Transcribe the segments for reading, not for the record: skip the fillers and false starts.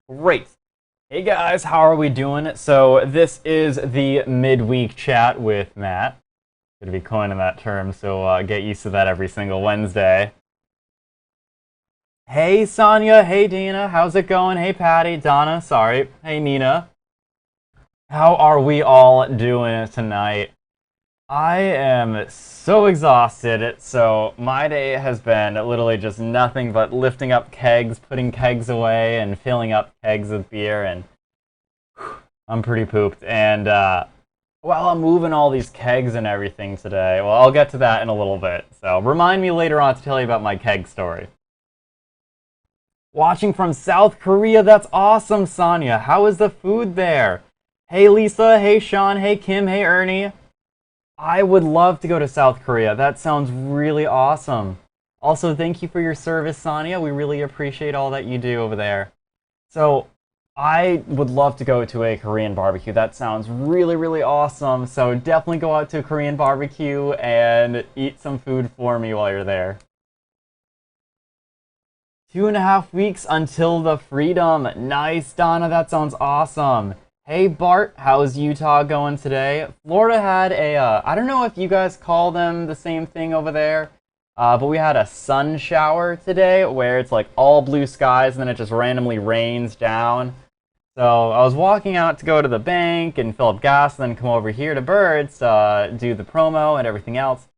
Great. Hey guys, how are we doing? So this is the midweek chat with Matt. Gonna be coining that term, so get used to that every single Wednesday. Hey Sonia, hey Dina, how's it going? Hey Patty, Donna, sorry. Hey Nina. How are we all doing tonight? I am so exhausted, so my day has been literally just nothing but lifting up kegs, putting kegs away, and filling up kegs with beer, and I'm pretty pooped. And while I'm moving all these kegs and everything today, well, I'll get to that in a little bit. So remind me later on to tell you about my keg story. Watching from South Korea, that's awesome, Sonia. How is the food there? Hey Lisa, hey Sean, hey Kim, hey Ernie. I would love to go to South Korea. That sounds really awesome. Also, thank you for your service, Sonia. We really appreciate all that you do over there. So, I would love to go to a Korean barbecue. That sounds really, really awesome. So, definitely go out to a Korean barbecue and eat some food for me while you're there. 2.5 weeks until the freedom. Nice, Donna. That sounds awesome. Hey Bart, how's Utah going today? Florida had I don't know if you guys call them the same thing over there, but we had a sun shower today where it's like all blue skies and then it just randomly rains down. So I was walking out to go to the bank and fill up gas and then come over here to Birds to do the promo and everything else.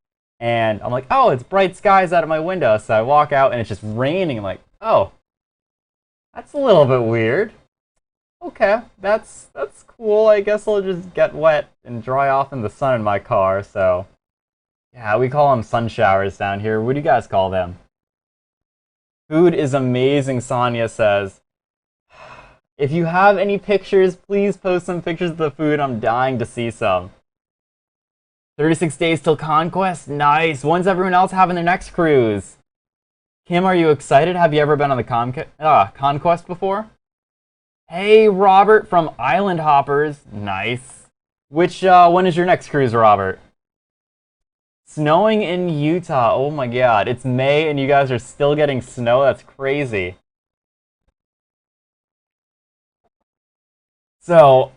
And I'm like, oh, it's bright skies out of my window. So I walk out and it's just raining. I'm like, oh, that's a little bit weird. Okay, that's cool. I guess I'll just get wet and dry off in the sun in my car. So, yeah, we call them sun showers down here. What do you guys call them? Food is amazing, Sonia says. If you have any pictures, please post some pictures of the food. I'm dying to see some. 36 days till Conquest. Nice. When's everyone else having their next cruise? Kim, are you excited? Have you ever been on the Conquest before? Hey, Robert from Island Hoppers. Nice. When is your next cruise, Robert? Snowing in Utah. Oh my god. It's May and you guys are still getting snow? That's crazy. So,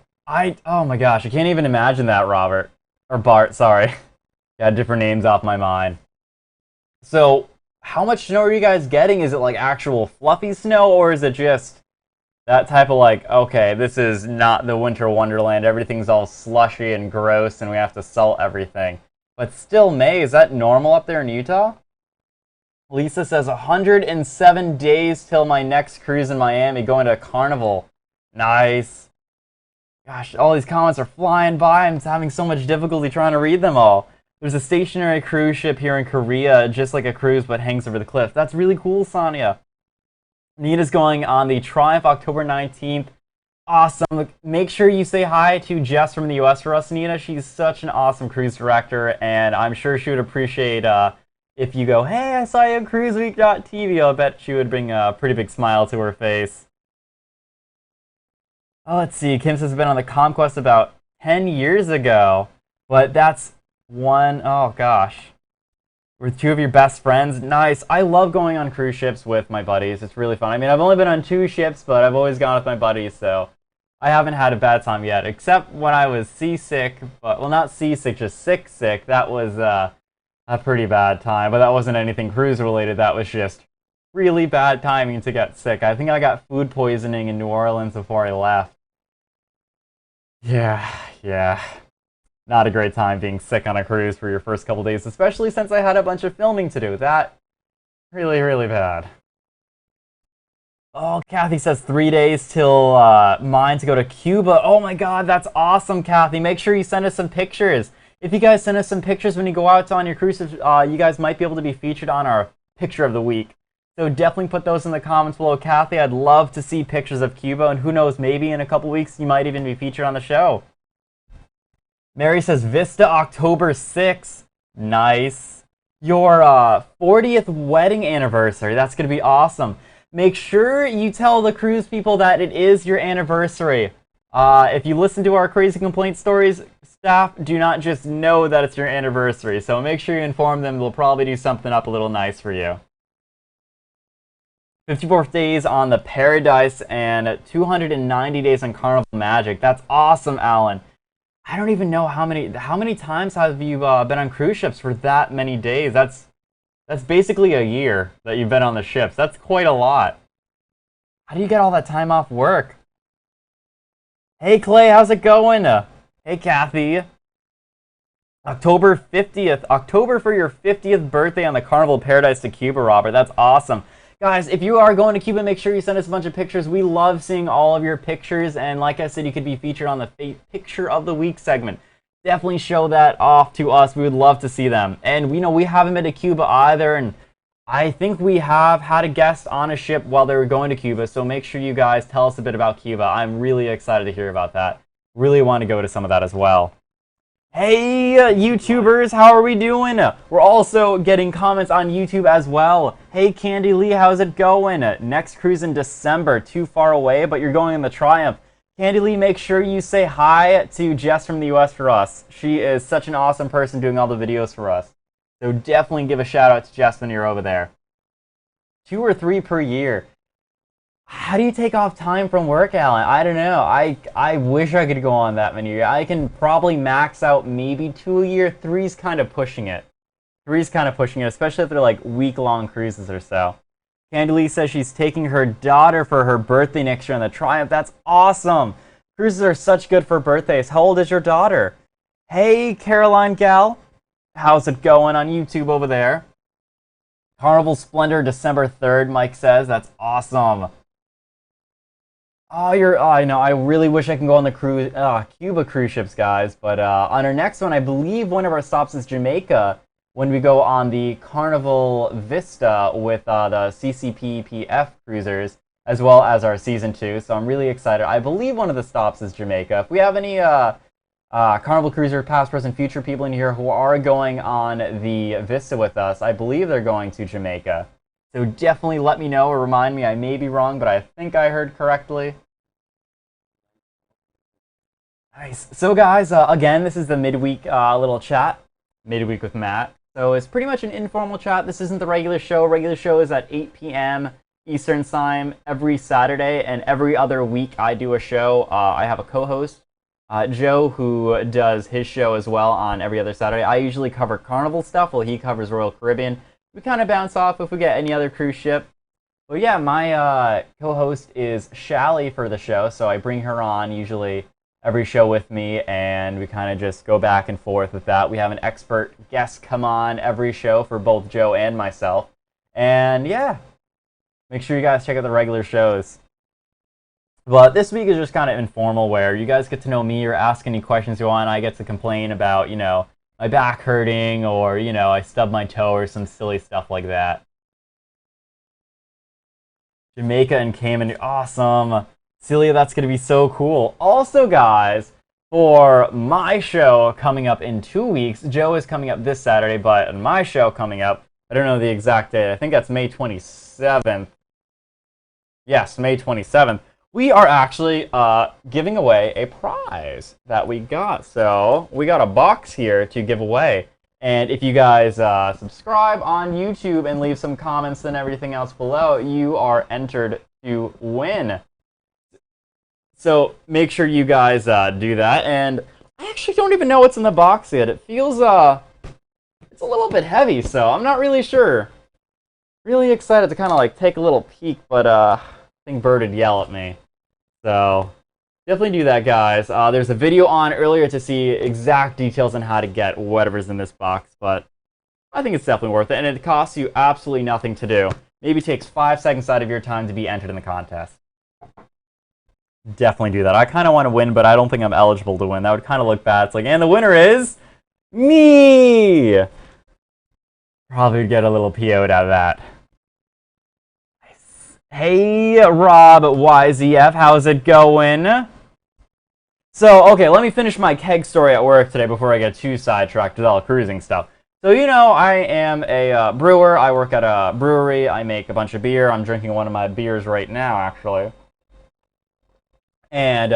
oh my gosh, I can't even imagine that, Robert. Or Bart, sorry. Got different names off my mind. So, how much snow are you guys getting? Is it like actual fluffy snow or is it just that type of like, okay, this is not the winter wonderland, everything's all slushy and gross and we have to salt everything. But still May, is that normal up there in Utah? Lisa says 107 days till my next cruise in Miami, going to Carnival. Nice. Gosh, all these comments are flying by. I'm having so much difficulty trying to read them all. There's a stationary cruise ship here in Korea, just like a cruise but hangs over the cliff. That's really cool, Sonia. Nina's going on the Triumph October 19th. Awesome. Make sure you say hi to Jess from the US for us, Nina. She's such an awesome cruise director, and I'm sure she would appreciate if you go, hey, I saw you on cruiseweek.tv. I bet she would bring a pretty big smile to her face. Oh, let's see. Kim says has been on the Conquest about 10 years ago, but that's oh gosh. With two of your best friends. Nice. I love going on cruise ships with my buddies. It's really fun. I mean, I've only been on 2 ships, but I've always gone with my buddies, so I haven't had a bad time yet, except when I was seasick. But, well, not seasick, just sick. That was a pretty bad time, but that wasn't anything cruise-related. That was just really bad timing to get sick. I think I got food poisoning in New Orleans before I left. Yeah. Not a great time being sick on a cruise for your first couple days, especially since I had a bunch of filming to do. That really, really bad. Oh, Kathy says 3 days till mine to go to Cuba. Oh my god, that's awesome, Kathy. Make sure you send us some pictures. If you guys send us some pictures when you go out on your cruises, you guys might be able to be featured on our picture of the week. So definitely put those in the comments below, Kathy. I'd love to see pictures of Cuba, and who knows, maybe in a couple weeks you might even be featured on the show. Mary says Vista October 6th. Nice. Your 40th wedding anniversary. That's going to be awesome. Make sure you tell the cruise people that it is your anniversary. If you listen to our Crazy Complaint Stories, staff do not just know that it's your anniversary. So make sure you inform them. They'll probably do something up a little nice for you. 54 days on the Paradise and 290 days on Carnival Magic. That's awesome, Alan. I don't even know how many times have you been on cruise ships for that many days. That's basically a year that you've been on the ships. That's quite a lot. How do you get all that time off work? Hey Clay, how's it going? Hey Kathy. October 50th. October for your 50th birthday on the Carnival Paradise to Cuba, Robert. That's awesome. Guys, if you are going to Cuba, make sure you send us a bunch of pictures. We love seeing all of your pictures. And like I said, you could be featured on the Picture of the Week segment. Definitely show that off to us. We would love to see them. And, we haven't been to Cuba either. And I think we have had a guest on a ship while they were going to Cuba. So make sure you guys tell us a bit about Cuba. I'm really excited to hear about that. Really want to go to some of that as well. Hey, YouTubers, how are we doing? We're also getting comments on YouTube as well. Hey, Candy Lee, how's it going? Next cruise in December, too far away, but you're going in the Triumph. Candy Lee, make sure you say hi to Jess from the US for us. She is such an awesome person doing all the videos for us. So definitely give a shout out to Jess when you're over there. 2 or 3 per year. How do you take off time from work, Alan? I don't know. I wish I could go on that many. I can probably max out maybe 2 a year. 3's kind of pushing it. 3's kind of pushing it, especially if they're like week-long cruises or so. Candy Lee says she's taking her daughter for her birthday next year on the Triumph. That's awesome. Cruises are such good for birthdays. How old is your daughter? Hey, Caroline Gal. How's it going on YouTube over there? Carnival Splendor, December 3rd, Mike says. That's awesome. Oh, I know. I really wish I can go on the Cuba cruise ships, guys. But on our next one, I believe one of our stops is Jamaica when we go on the Carnival Vista with the CCPPF cruisers, as well as our season 2. So I'm really excited. I believe one of the stops is Jamaica. If we have any Carnival Cruiser past, present, future people in here who are going on the Vista with us, I believe they're going to Jamaica. So definitely let me know or remind me. I may be wrong, but I think I heard correctly. Nice. So guys, again, this is the midweek little chat. Midweek with Matt. So it's pretty much an informal chat. This isn't the regular show. Regular show is at 8 p.m. Eastern Time every Saturday, and every other week I do a show. I have a co-host, Joe, who does his show as well on every other Saturday. I usually cover Carnival stuff while he covers Royal Caribbean. We kind of bounce off if we get any other cruise ship. But yeah, my co-host is Shally for the show, so I bring her on usually every show with me, and we kind of just go back and forth with that. We have an expert guest come on every show for both Joe and myself. And yeah, make sure you guys check out the regular shows. But this week is just kind of informal, where you guys get to know me or ask any questions you want. I get to complain about, my back hurting, or, I stubbed my toe or some silly stuff like that. Jamaica and Cayman, awesome. Celia, that's going to be so cool. Also, guys, for my show coming up in 2 weeks, Joe is coming up this Saturday, but my show coming up, I don't know the exact date, I think that's May 27th. Yes, May 27th. We are actually giving away a prize that we got. So we got a box here to give away. And if you guys subscribe on YouTube and leave some comments and everything else below, you are entered to win. So make sure you guys do that. And I actually don't even know what's in the box yet. It feels it's a little bit heavy, so I'm not really sure. Really excited to kind of like take a little peek, but I think Bird would yell at me. So definitely do that, guys. There's a video on earlier to see exact details on how to get whatever's in this box, but I think it's definitely worth it, and it costs you absolutely nothing to do. Maybe takes 5 seconds out of your time to be entered in the contest. Definitely do that. I kind of want to win, but I don't think I'm eligible to win. That would kind of look bad. It's like, and the winner is me! Probably get a little PO'd out of that. Hey, Rob YZF, how's it going? So, okay, let me finish my keg story at work today before I get too sidetracked with all the cruising stuff. So, I am a brewer. I work at a brewery. I make a bunch of beer. I'm drinking one of my beers right now, actually. And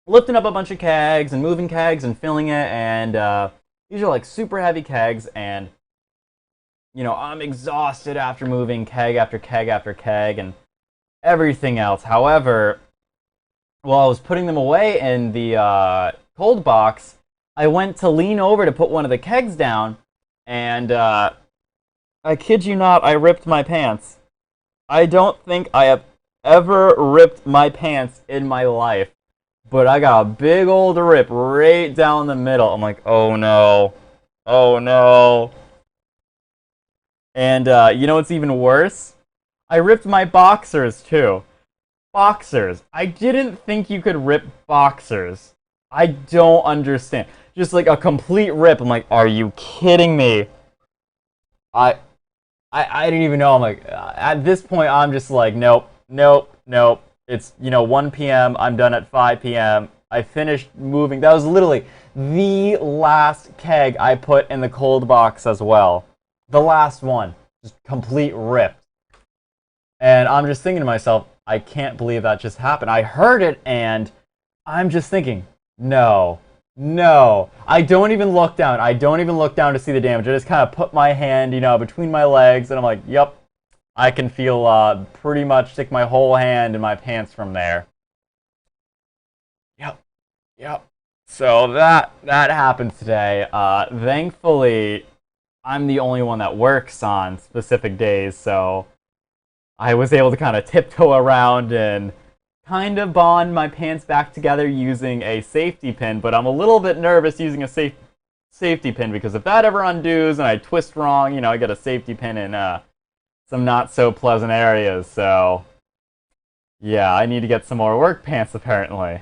lifting up a bunch of kegs and moving kegs and filling it. And these are like super heavy kegs. And, I'm exhausted after moving keg after keg after keg and everything else. However, while I was putting them away in the cold box, I went to lean over to put one of the kegs down, and I kid you not, I ripped my pants. I don't think I have ever ripped my pants in my life, but I got a big old rip right down the middle. I'm like, oh no, oh no. And you know what's even worse? I ripped my boxers too. Boxers. I didn't think you could rip boxers. I don't understand. Just like a complete rip. I'm like, are you kidding me? I didn't even know. I'm like, at this point, I'm just like, nope, nope, nope. It's, 1 p.m. I'm done at 5 p.m. I finished moving. That was literally the last keg I put in the cold box as well. The last one. Just complete rip. And I'm just thinking to myself, I can't believe that just happened. I heard it, and I'm just thinking, no. No, I don't even look down. I don't even look down to see the damage. I just kind of put my hand, between my legs, and I'm like, yep, I can feel pretty much stick my whole hand in my pants from there. Yep. So that happens today. Thankfully, I'm the only one that works on specific days, so I was able to kind of tiptoe around and kind of bond my pants back together using a safety pin, but I'm a little bit nervous using a safety pin because if that ever undoes and I twist wrong, I get a safety pin in some not so pleasant areas. So yeah, I need to get some more work pants apparently.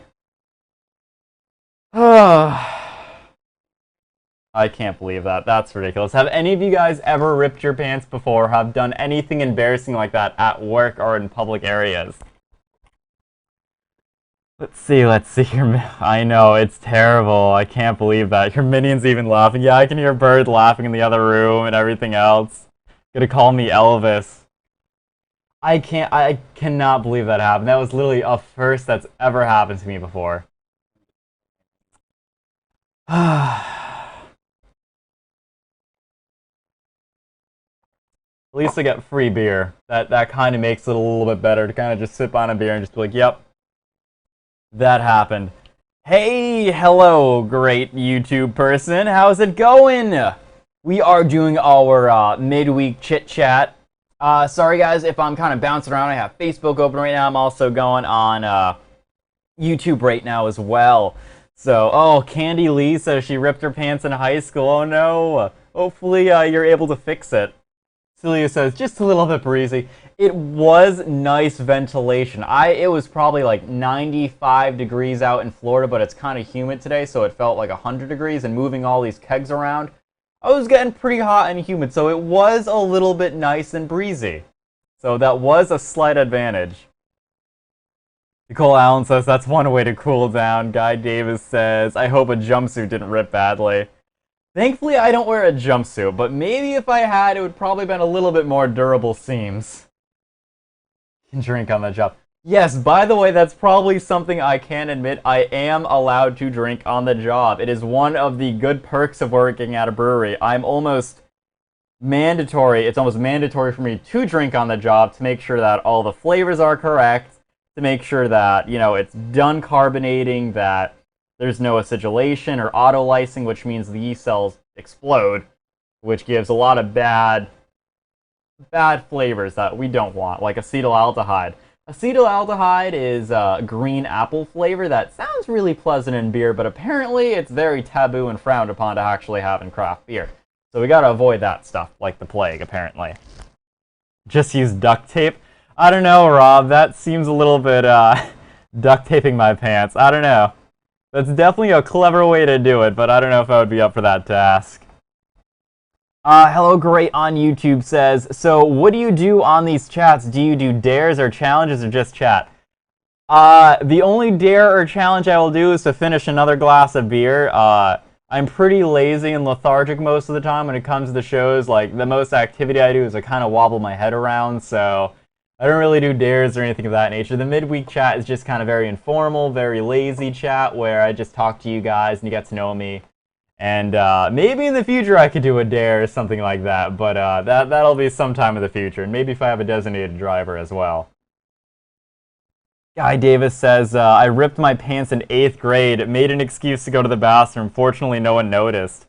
I can't believe that. That's ridiculous. Have any of you guys ever ripped your pants before or have done anything embarrassing like that at work or in public areas? Let's see. I know, it's terrible. I can't believe that. Your minion's even laughing. Yeah, I can hear Bird laughing in the other room and everything else. Gonna call me Elvis. I cannot believe that happened. That was literally a first that's ever happened to me before. At least I get free beer. That kind of makes it a little bit better to kind of just sip on a beer and just be like, yep, that happened. Hey, hello, great YouTube person. How's it going? We are doing our midweek chit-chat. Sorry, guys, if I'm kind of bouncing around. I have Facebook open right now. I'm also going on YouTube right now as well. So, Candy Lee says she ripped her pants in high school. Oh, no. Hopefully, you're able to fix it. Celia says, just a little bit breezy. It was nice ventilation. It was probably like 95 degrees out in Florida, but it's kind of humid today, so it felt like 100 degrees, and moving all these kegs around, I was getting pretty hot and humid, so it was a little bit nice and breezy. So that was a slight advantage. Nicole Allen says, that's one way to cool down. Guy Davis says, I hope a jumpsuit didn't rip badly. Thankfully, I don't wear a jumpsuit, but maybe if I had, it would probably been a little bit more durable seams. Can drink on the job. Yes, by the way, that's probably something I can admit. I am allowed to drink on the job. It is one of the good perks of working at a brewery. It's almost mandatory for me to drink on the job to make sure that all the flavors are correct, to make sure that, it's done carbonating, that there's no acidulation or auto-lysing, which means the yeast cells explode, which gives a lot of bad flavors that we don't want, like acetaldehyde. Acetaldehyde is a green apple flavor that sounds really pleasant in beer, but apparently it's very taboo and frowned upon to actually have in craft beer. So we gotta avoid that stuff like the plague, apparently. Just use duct tape? I don't know, Rob. That seems a little bit duct taping my pants. I don't know. That's definitely a clever way to do it, but I don't know if I would be up for that task. Hello Great on YouTube says, so what do you do on these chats? Do you do dares or challenges or just chat? The only dare or challenge I will do is to finish another glass of beer. I'm pretty lazy and lethargic most of the time when it comes to the shows. Like, the most activity I do is I kind of wobble my head around, so I don't really do dares or anything of that nature. The midweek chat is just kind of very informal, very lazy chat where I just talk to you guys and you get to know me. And maybe in the future I could do a dare or something like that, but that'll be sometime in the future, and maybe if I have a designated driver as well. Guy Davis says, I ripped my pants in 8th grade, made an excuse to go to the bathroom. Fortunately, no one noticed.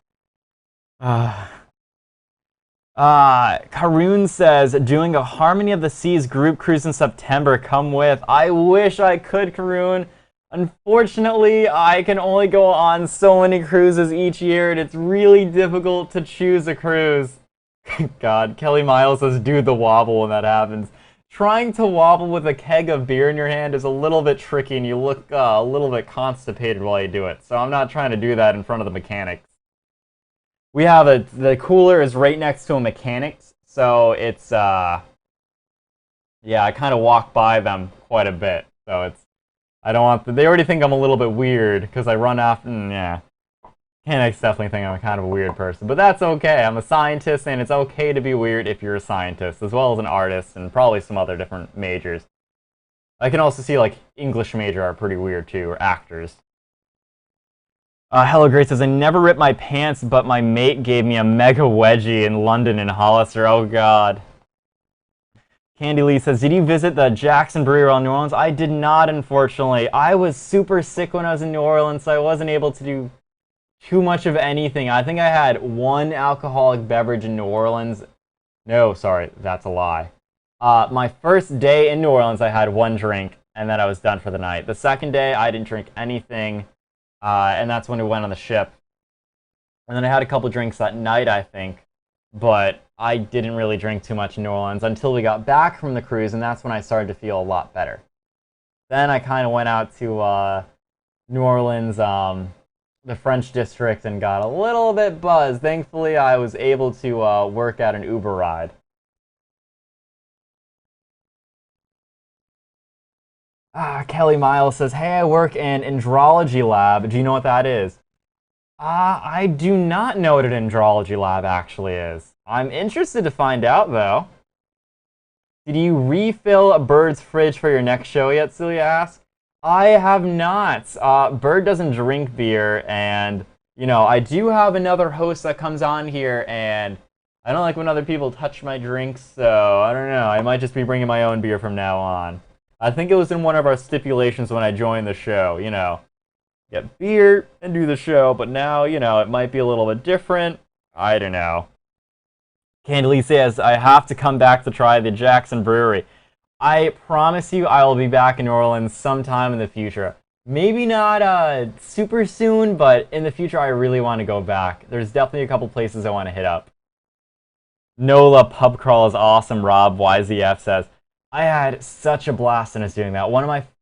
Karoon says, doing a Harmony of the Seas group cruise in September. Come with. I wish I could, Karoon. Unfortunately, I can only go on so many cruises each year, and it's really difficult to choose a cruise. God, Kelly Miles says, do the wobble when that happens. Trying to wobble with a keg of beer in your hand is a little bit tricky, and you look a little bit constipated while you do it. So I'm not trying to do that in front of the mechanics. We have the cooler is right next to a mechanics, so it's yeah, I kind of walk by them quite a bit. So I don't want they already think I'm a little bit weird because I run after. Yeah, mechanics definitely think I'm kind of a weird person, but that's okay. I'm a scientist, and it's okay to be weird if you're a scientist, as well as an artist, and probably some other different majors. I can also see, like, English major are pretty weird, too, or actors. Hello Grace says, I never ripped my pants, but my mate gave me a mega wedgie in London in Hollister. Oh, God. Candy Lee says, did you visit the Jackson Brewery while in New Orleans? I did not, unfortunately. I was super sick when I was in New Orleans, so I wasn't able to do too much of anything. I think I had one alcoholic beverage in New Orleans. No, sorry, that's a lie. My first day in New Orleans, I had one drink, and then I was done for the night. The second day, I didn't drink anything, and that's when we went on the ship. And then I had a couple drinks that night, I think, but I didn't really drink too much in New Orleans until we got back from the cruise, and that's when I started to feel a lot better. Then I kind of went out to New Orleans, the French district, and got a little bit buzzed. Thankfully, I was able to work at an Uber ride. Kelly Miles says, hey, I work in andrology lab. Do you know what that is? I do not know what an andrology lab actually is. I'm interested to find out, though. Did you refill a Bird's fridge for your next show yet, Celia asks? I have not. Bird doesn't drink beer, and, you know, I do have another host that comes on here, and I don't like when other people touch my drinks, so I don't know. I might just be bringing my own beer from now on. I think it was in one of our stipulations when I joined the show, you know. Get beer and do the show, but now, you know, it might be a little bit different. I don't know. Candy says, I have to come back to try the Jackson Brewery. I promise you I will be back in New Orleans sometime in the future. Maybe not super soon, but in the future I really want to go back. There's definitely a couple places I want to hit up. NOLA Pub Crawl is awesome, Rob, YZF says. I had such a blast in us doing that.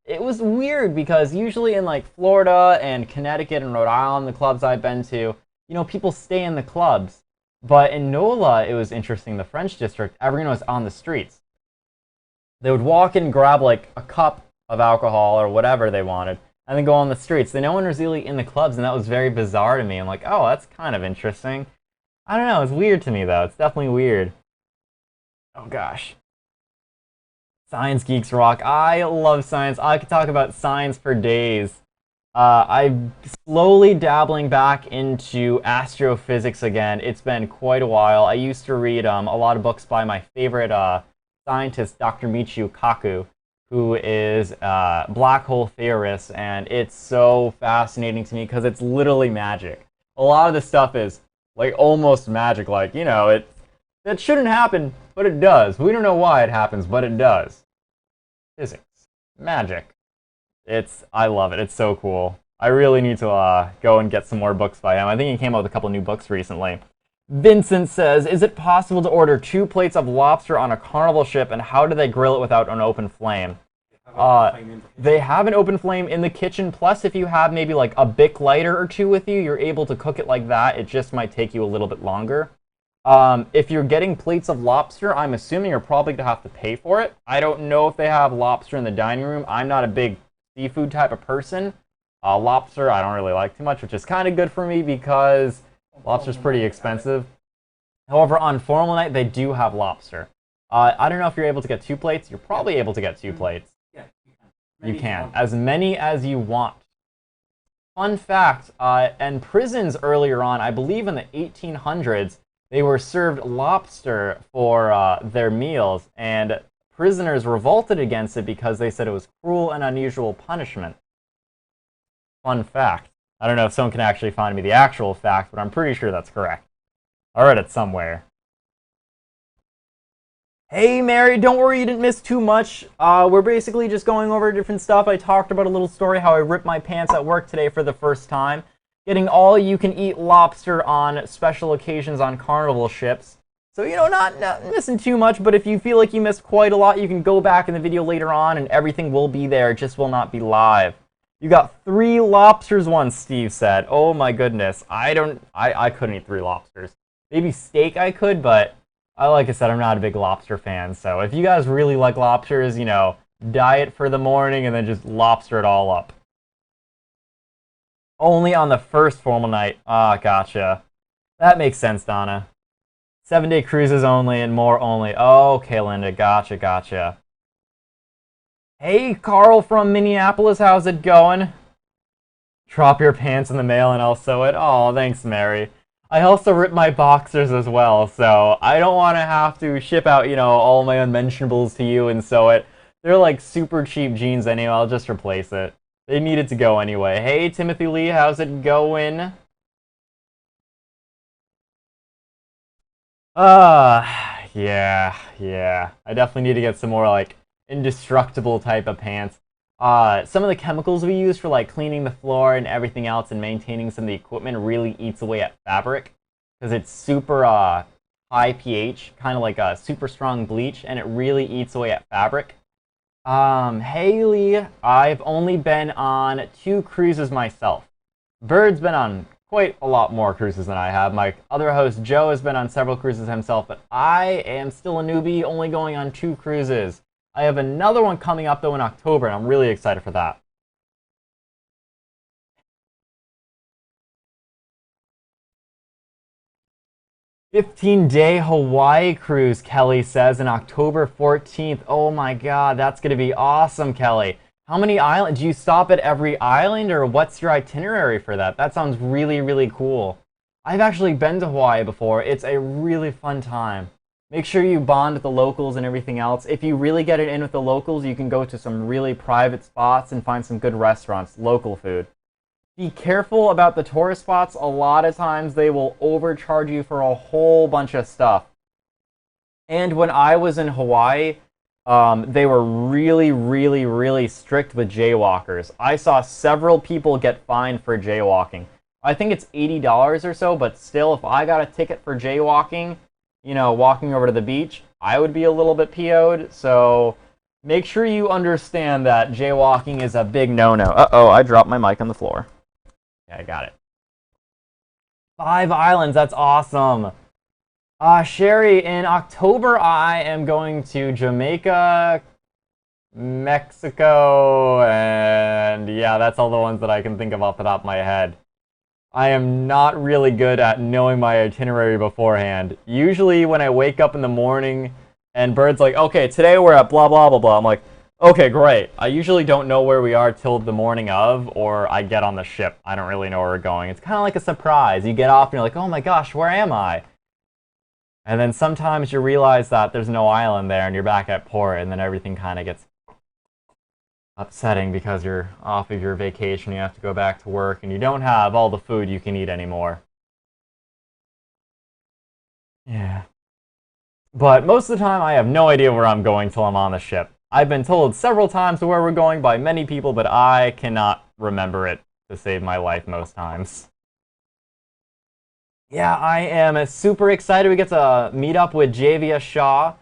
It was weird because usually in like Florida and Connecticut and Rhode Island, the clubs I've been to, you know, people stay in the clubs. But in NOLA, it was interesting. The French district, everyone was on the streets. They would walk in and grab like a cup of alcohol or whatever they wanted, and then go on the streets. No one was really in the clubs, and that was very bizarre to me. I'm like, oh, that's kind of interesting. I don't know. It's weird to me, though. It's definitely weird. Oh, gosh. Science Geeks rock. I love science. I could talk about science for days. I'm slowly dabbling back into astrophysics again. It's been quite a while. I used to read a lot of books by my favorite scientist, Dr. Michio Kaku, who is a black hole theorist, and it's so fascinating to me because it's literally magic. A lot of the stuff is like almost magic, like, you know, it shouldn't happen, but it does. We don't know why it happens, but it does. Physics. Magic. I love it. It's so cool. I really need to go and get some more books by him. I think he came out with a couple new books recently. Vincent says, is it possible to order 2 plates of lobster on a Carnival ship, and how do they grill it without an open flame? They have an open flame in the kitchen, plus if you have maybe like a Bic lighter or 2 with you, you're able to cook it like that. It just might take you a little bit longer. If you're getting plates of lobster, I'm assuming you're probably going to have to pay for it. I don't know if they have lobster in the dining room. I'm not a big seafood type of person. Lobster, I don't really like too much, which is kind of good for me because lobster's pretty expensive. However, on formal night, they do have lobster. I don't know if you're able to get 2 plates. You're probably able to get 2 plates. Yeah, you can. As many as you want. fun fact, in prisons earlier on, I believe in the 1800s, they were served lobster for their meals, and prisoners revolted against it because they said it was cruel and unusual punishment. Fun fact. I don't know if someone can actually find me the actual fact, but I'm pretty sure that's correct. I read it somewhere. Hey, Mary, don't worry, you didn't miss too much. We're basically just going over different stuff. I talked about a little story how I ripped my pants at work today for the first time. Getting all-you-can-eat lobster on special occasions on Carnival ships. So, you know, not missing too much, but if you feel like you missed quite a lot, you can go back in the video later on and everything will be there. It just will not be live. You got 3 lobsters once, Steve said. Oh my goodness. I couldn't eat 3 lobsters. Maybe steak I could, but like I said, I'm not a big lobster fan. So if you guys really like lobsters, you know, diet for the morning and then just lobster it all up. Only on the first formal night. Ah, gotcha. That makes sense, Donna. 7-day cruises only and more only. Okay, Linda. Gotcha. Hey, Carl from Minneapolis. How's it going? Drop your pants in the mail and I'll sew it. Oh, thanks, Mary. I also ripped my boxers as well, so I don't want to have to ship out, you know, all my unmentionables to you and sew it. They're like super cheap jeans anyway. I'll just replace it. They needed to go anyway. Hey, Timothy Lee, how's it going? Yeah. I definitely need to get some more, like, indestructible type of pants. Some of the chemicals we use for, like, cleaning the floor and everything else and maintaining some of the equipment really eats away at fabric. Because it's super, high pH, kind of like a super strong bleach, and it really eats away at fabric. Haley, I've only been on 2 cruises myself. Bird's been on quite a lot more cruises than I have. My other host, Joe, has been on several cruises himself, but I am still a newbie, only going on 2 cruises. I have another one coming up, though, in October, and I'm really excited for that. "15-day Hawaii cruise," Kelly says, in October 14th. Oh my god, that's going to be awesome, Kelly. How many islands? Do you stop at every island, or what's your itinerary for that? That sounds really, really cool. I've actually been to Hawaii before. It's a really fun time. Make sure you bond with the locals and everything else. If you really get it in with the locals, you can go to some really private spots and find some good restaurants, local food. Be careful about the tourist spots. A lot of times they will overcharge you for a whole bunch of stuff. And when I was in Hawaii, they were really, really, really strict with jaywalkers. I saw several people get fined for jaywalking. I think it's $80 or so, but still, if I got a ticket for jaywalking, you know, walking over to the beach, I would be a little bit PO'd. So make sure you understand that jaywalking is a big no-no. Uh-oh, I dropped my mic on the floor. Yeah, I got it. 5 islands, that's awesome. Sherry, in October, I am going to Jamaica, Mexico, and yeah, that's all the ones that I can think of off the top of my head. I am not really good at knowing my itinerary beforehand. Usually when I wake up in the morning and Bird's like, okay, today we're at blah, blah, blah, blah, I'm like, okay, great. I usually don't know where we are till the morning of, or I get on the ship. I don't really know where we're going. It's kind of like a surprise. You get off and you're like, oh my gosh, where am I? And then sometimes you realize that there's no island there and you're back at port, and then everything kind of gets upsetting because you're off of your vacation, you have to go back to work, and you don't have all the food you can eat anymore. Yeah. But most of the time, I have no idea where I'm going till I'm on the ship. I've been told several times where we're going by many people, but I cannot remember it to save my life most times. Yeah, I am super excited we get to meet up with Javia Shaw.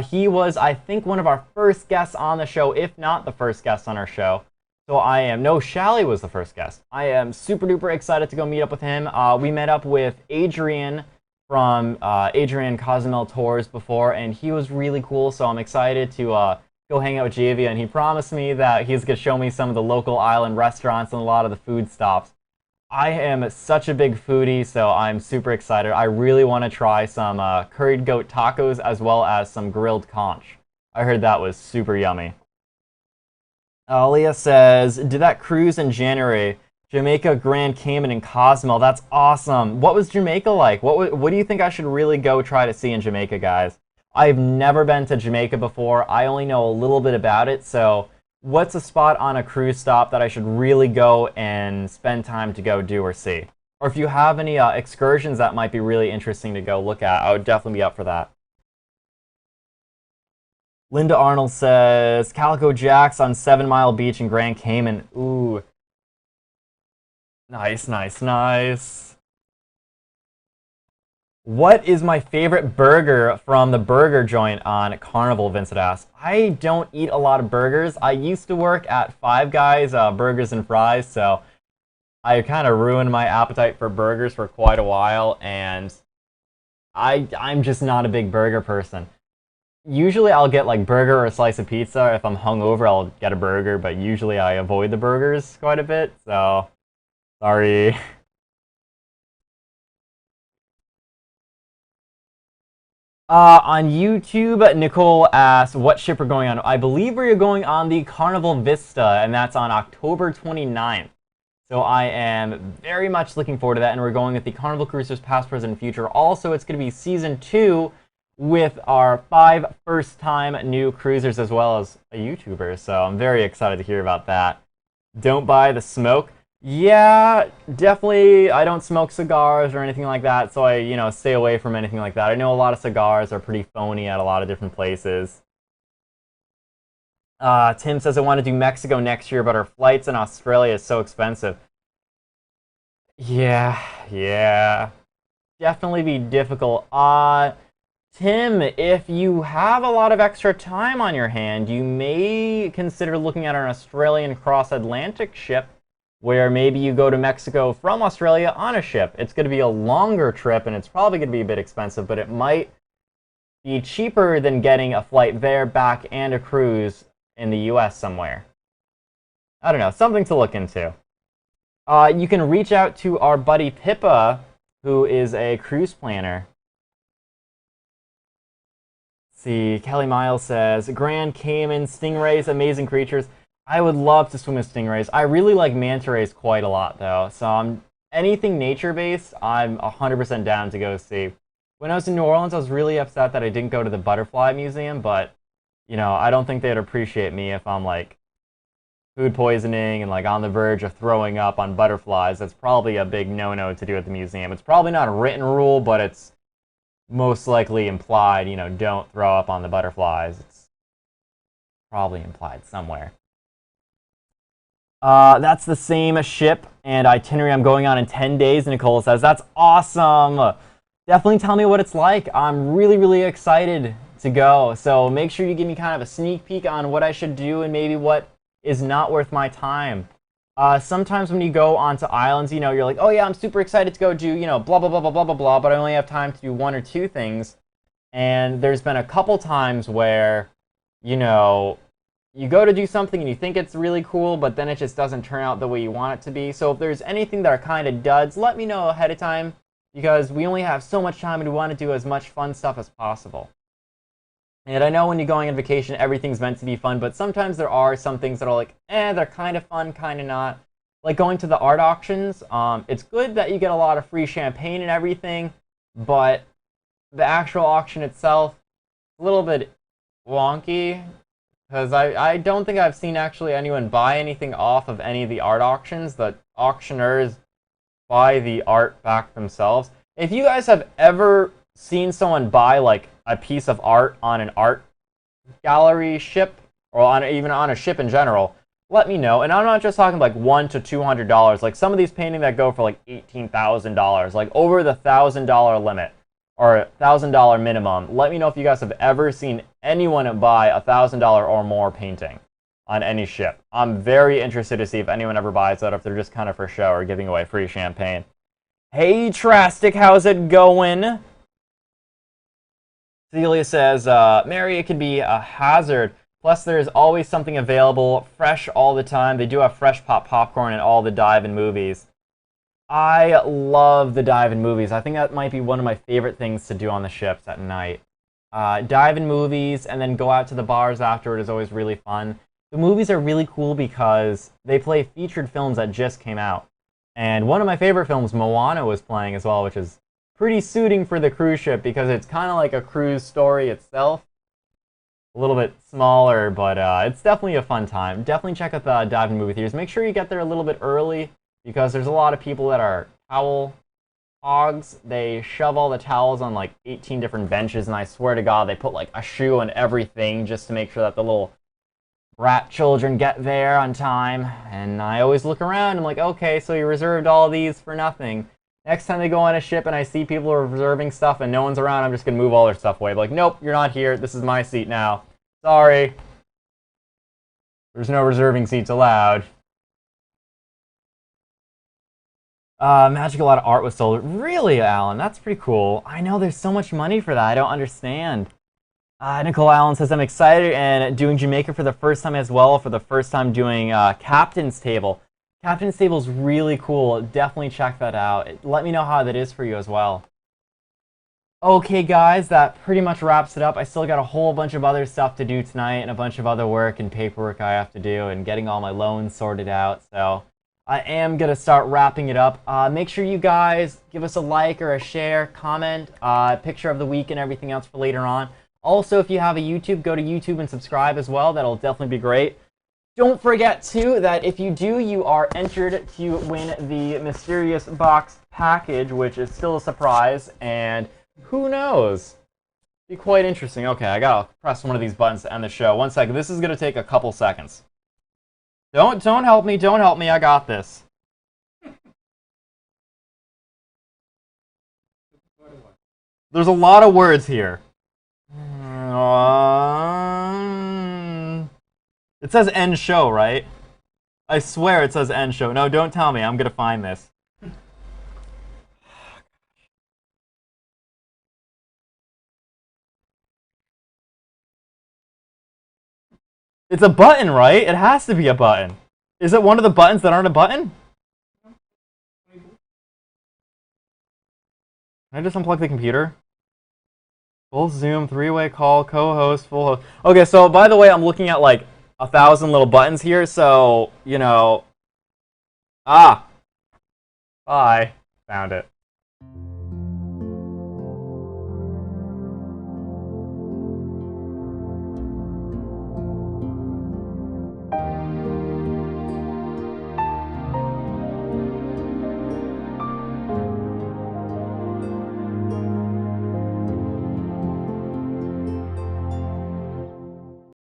He was, I think, one of our first guests on the show, if not the first guest on our show. So Shally was the first guest. I am super duper excited to go meet up with him. We met up with Adrian from Adrian Cozumel Tours before, and he was really cool, so I'm excited to go hang out with Javia, and he promised me that he's going to show me some of the local island restaurants and a lot of the food stops. I am such a big foodie, so I'm super excited. I really want to try some curried goat tacos as well as some grilled conch. I heard that was super yummy. Leah says, did that cruise in January Jamaica, Grand Cayman, and Cozumel. That's awesome. What was Jamaica like? What do you think I should really go try to see in Jamaica, guys? I've never been to Jamaica before. I only know a little bit about it, so what's a spot on a cruise stop that I should really go and spend time to go do or see? Or if you have any excursions that might be really interesting to go look at, I would definitely be up for that. Linda Arnold says, Calico Jacks on 7 Mile Beach in Grand Cayman. Ooh. Nice, nice, nice. What is my favorite burger from the burger joint on Carnival, Vincent asks. I don't eat a lot of burgers. I used to work at Five Guys Burgers and Fries, so I kind of ruined my appetite for burgers for quite a while, and I'm just not a big burger person. Usually I'll get like burger or a slice of pizza. If I'm hungover, I'll get a burger, but usually I avoid the burgers quite a bit, so sorry. On YouTube, Nicole asked what ship we're going on. I believe we're going on the Carnival Vista, and that's on October 29th. So I am very much looking forward to that, and we're going with the Carnival Cruisers Past, Present, and Future. Also, it's going to be Season 2 with our 5 first-time new cruisers as well as a YouTuber, so I'm very excited to hear about that. Don't buy the smoke. Yeah, definitely. I don't smoke cigars or anything like that, so I, stay away from anything like that. I know a lot of cigars are pretty phony at a lot of different places. Tim says I want to do Mexico next year, but our flights in Australia is so expensive. Yeah. Definitely be difficult. Tim, if you have a lot of extra time on your hand, you may consider looking at an Australian cross-Atlantic ship where maybe you go to Mexico from Australia on a ship. It's going to be a longer trip, and it's probably going to be a bit expensive, but it might be cheaper than getting a flight there, back, and a cruise in the US somewhere. I don't know, something to look into. You can reach out to our buddy Pippa, who is a cruise planner. Let's see, Kelly Miles says, Grand Cayman, stingrays, amazing creatures. I would love to swim with stingrays. I really like manta rays quite a lot, though. So anything nature-based, I'm 100% down to go see. When I was in New Orleans, I was really upset that I didn't go to the Butterfly Museum, but, I don't think they'd appreciate me if I'm, like, food poisoning and, like, on the verge of throwing up on butterflies. That's probably a big no-no to do at the museum. It's probably not a written rule, but it's most likely implied, don't throw up on the butterflies. It's probably implied somewhere. That's the same ship and itinerary I'm going on in 10 days, Nicole says. That's awesome! Definitely tell me what it's like. I'm really, really excited to go. So make sure you give me kind of a sneak peek on what I should do and maybe what is not worth my time. Sometimes when you go onto islands, you're like, oh yeah, I'm super excited to go do, blah, blah, blah, blah, blah, blah, blah, but I only have time to do 1 or 2 things. And there's been a couple times where, you go to do something and you think it's really cool, but then it just doesn't turn out the way you want it to be. So if there's anything that are kind of duds, let me know ahead of time, because we only have so much time and we want to do as much fun stuff as possible. And I know when you're going on vacation, everything's meant to be fun, but sometimes there are some things that are like, they're kind of fun, kind of not. Like going to the art auctions, it's good that you get a lot of free champagne and everything, but the actual auction itself, a little bit wonky. Because I don't think I've seen actually anyone buy anything off of any of the art auctions. The auctioneers buy the art back themselves. If you guys have ever seen someone buy like a piece of art on an art gallery ship, or even on a ship in general, let me know. And I'm not just talking like $100 to $200. Like some of these paintings that go for like $18,000, like over the $1,000 limit. Or $1,000 minimum. Let me know if you guys have ever seen anyone buy a $1,000 or more painting on any ship. I'm very interested to see if anyone ever buys that, or if they're just kind of for show or giving away free champagne. Hey, Trastic, how's it going? Celia says, Mary, it can be a hazard. Plus, there's always something available, fresh all the time. They do have fresh popcorn in all the dive-in movies. I love the dive-in movies. I think that might be one of my favorite things to do on the ships at night. Dive-in movies and then go out to the bars afterward is always really fun. The movies are really cool because they play featured films that just came out. And one of my favorite films, Moana, was playing as well, which is pretty suiting for the cruise ship because it's kind of like a cruise story itself. A little bit smaller, but it's definitely a fun time. Definitely check out the dive-in movie theaters. Make sure you get there a little bit early because there's a lot of people that are towel hogs. They shove all the towels on like 18 different benches, and I swear to God, they put like a shoe on everything just to make sure that the little brat children get there on time. And I always look around and I'm like, okay, so you reserved all these for nothing. Next time they go on a ship and I see people are reserving stuff and no one's around, I'm just going to move all their stuff away. Like, nope, you're not here. This is my seat now. Sorry. There's no reserving seats allowed. Magical lot of art was sold. Really, Alan? That's pretty cool. I know there's so much money for that. I don't understand. Nicole Allen says, I'm excited and doing Jamaica for the first time as well. For the first time doing Captain's Table. Captain's Table is really cool. Definitely check that out. Let me know how that is for you as well. Okay, guys, that pretty much wraps it up. I still got a whole bunch of other stuff to do tonight and a bunch of other work and paperwork I have to do and getting all my loans sorted out. So I am going to start wrapping it up. Make sure you guys give us a like or a share, comment, picture of the week and everything else for later on. Also, if you have a YouTube, go to YouTube and subscribe as well. That'll definitely be great. Don't forget, too, that if you do, you are entered to win the Mysterious Box package, which is still a surprise, and who knows? Be quite interesting. Okay, I gotta press one of these buttons to end the show. 1 second. This is gonna take a couple seconds. Don't help me. Don't help me. I got this. There's a lot of words here. It says end show, right? I swear it says end show. No, don't tell me. I'm gonna find this. It's a button, right? It has to be a button. Is it one of the buttons that aren't a button? Can I just unplug the computer? Full Zoom, three-way call, co-host, full host. Okay, so by the way, I'm looking at like 1,000 little buttons here, so, you know. Bye. Found it.